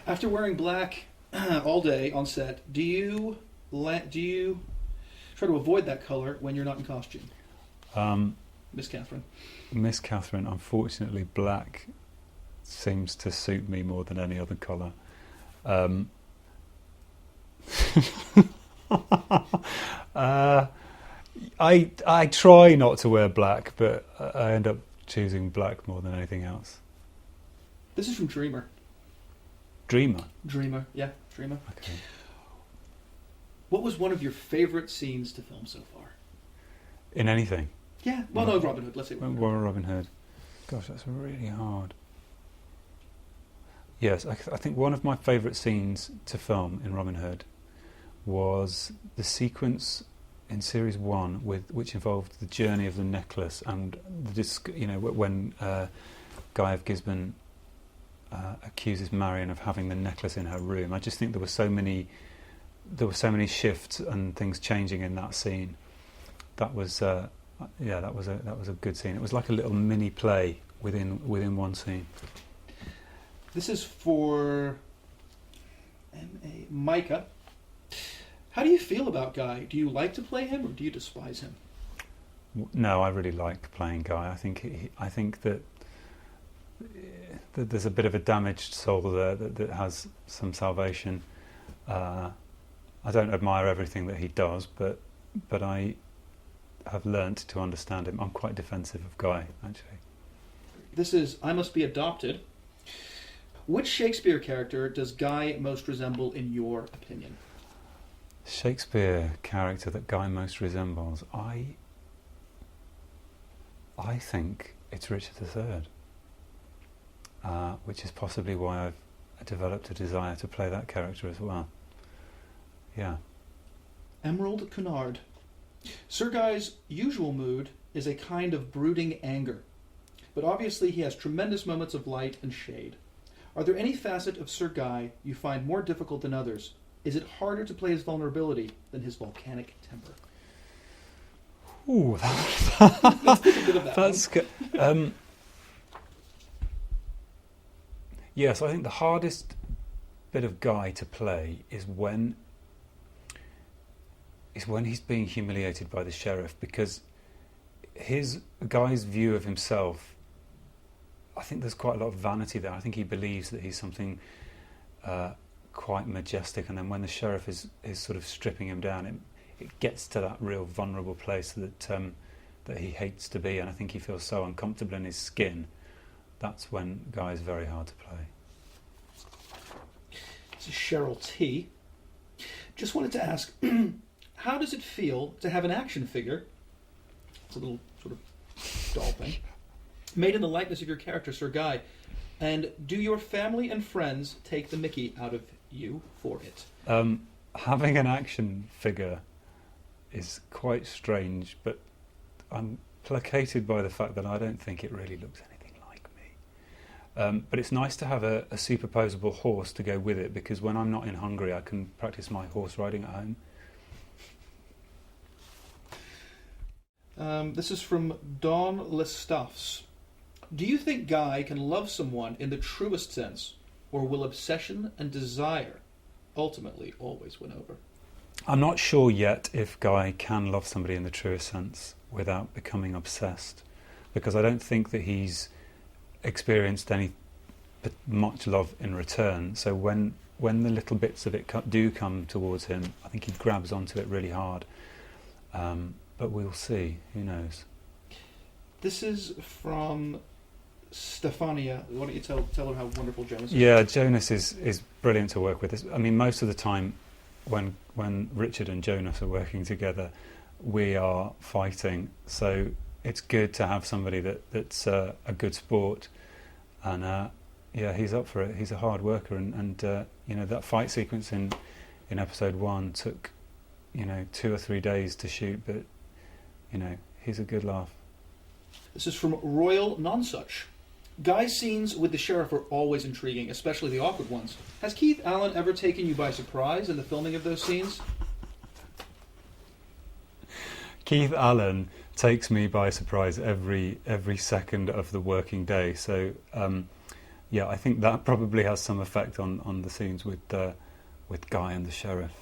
After wearing black all day on set, do you try to avoid that color when you're not in costume, Um, Miss Catherine? Miss Catherine, unfortunately, black seems to suit me more than any other colour. Um, uh, I try not to wear black, but I end up choosing black more than anything else. This is from Dreamer. Dreamer. Dreamer, yeah, Dreamer. Okay. What was one of your favourite scenes to film so far? In anything. Yeah, well, no, Robin Hood. Let's say Robin Hood. Robin Hood. Gosh, that's really hard. Yes, I think one of my favourite scenes to film in Robin Hood was the sequence in series 1 which involved the journey of the necklace and when Guy of Gisborne accuses Marion of having the necklace in her room. I just think there were so many shifts and things changing in that scene. That was that was a good scene. It was like a little mini play within one scene. This is for M.A. Micah. How do you feel about Guy? Do you like to play him or do you despise him? No, I really like playing Guy. I think that there's a bit of a damaged soul there that has some salvation. I don't admire everything that he does, but I have learnt to understand him. I'm quite defensive of Guy, actually. This is I Must Be Adopted. Which Shakespeare character does Guy most resemble in your opinion? Shakespeare character that Guy most resembles, I think it's Richard III, which is possibly why I've developed a desire to play that character as well. Yeah. Emerald Cunard. Sir Guy's usual mood is a kind of brooding anger, but obviously he has tremendous moments of light and shade. Are there any facet of Sir Guy you find more difficult than others? Is it harder to play his vulnerability than his volcanic temper? Ooh, that's good. Yes, I think the hardest bit of Guy to play is when he's being humiliated by the sheriff, because Guy's view of himself, I think there's quite a lot of vanity there. I think he believes that he's something quite majestic, and then when the sheriff is sort of stripping him down, it gets to that real vulnerable place that he hates to be, and I think he feels so uncomfortable in his skin. That's when Guy is very hard to play. This is Cheryl T. Just wanted to ask, how does it feel to have an action figure, it's a little sort of doll thing, made in the likeness of your character, Sir Guy, and do your family and friends take the mickey out of you for it? Having an action figure is quite strange, but I'm placated by the fact that I don't think it really looks anything like me. But it's nice to have a superposable horse to go with it, because when I'm not in Hungary I can practice my horse riding at home. This is from Dawn Lestuffs. Do you think Guy can love someone in the truest sense, or will obsession and desire ultimately always win over? I'm not sure yet if Guy can love somebody in the truest sense without becoming obsessed, because I don't think that he's experienced much love in return. So when the little bits of it do come towards him, I think he grabs onto it really hard. But we'll see. Who knows? This is from Stefania. Why don't you tell her how wonderful Jonas is? Yeah, Jonas is brilliant to work with. I mean, most of the time when Richard and Jonas are working together, we are fighting. So it's good to have somebody that's a good sport. And he's up for it. He's a hard worker. And that fight sequence in episode 1 took 2 or 3 days to shoot, but he's a good laugh. This is from Royal Nonsuch. Guy's scenes with the sheriff are always intriguing, especially the awkward ones. Has Keith Allen ever taken you by surprise in the filming of those scenes? Keith Allen takes me by surprise every second of the working day. So Yeah, I think that probably has some effect on the scenes with Guy and the sheriff.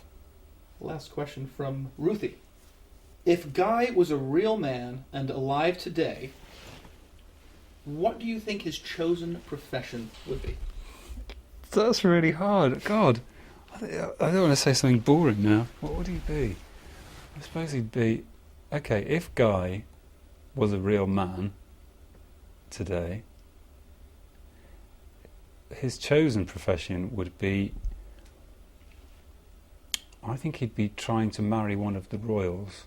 Last question from Ruthie. If Guy was a real man and alive today, what do you think his chosen profession would be? That's really hard. God, I don't want to say something boring now. What would he be? I suppose he'd be... Okay, if Guy was a real man today, his chosen profession would be... I think he'd be trying to marry one of the royals,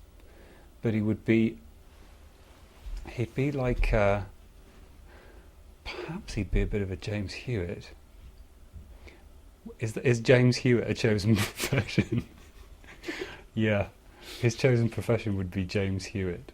but he would be... He'd be like... perhaps he'd be a bit of a James Hewitt. Is James Hewitt a chosen profession? Yeah, his chosen profession would be James Hewitt.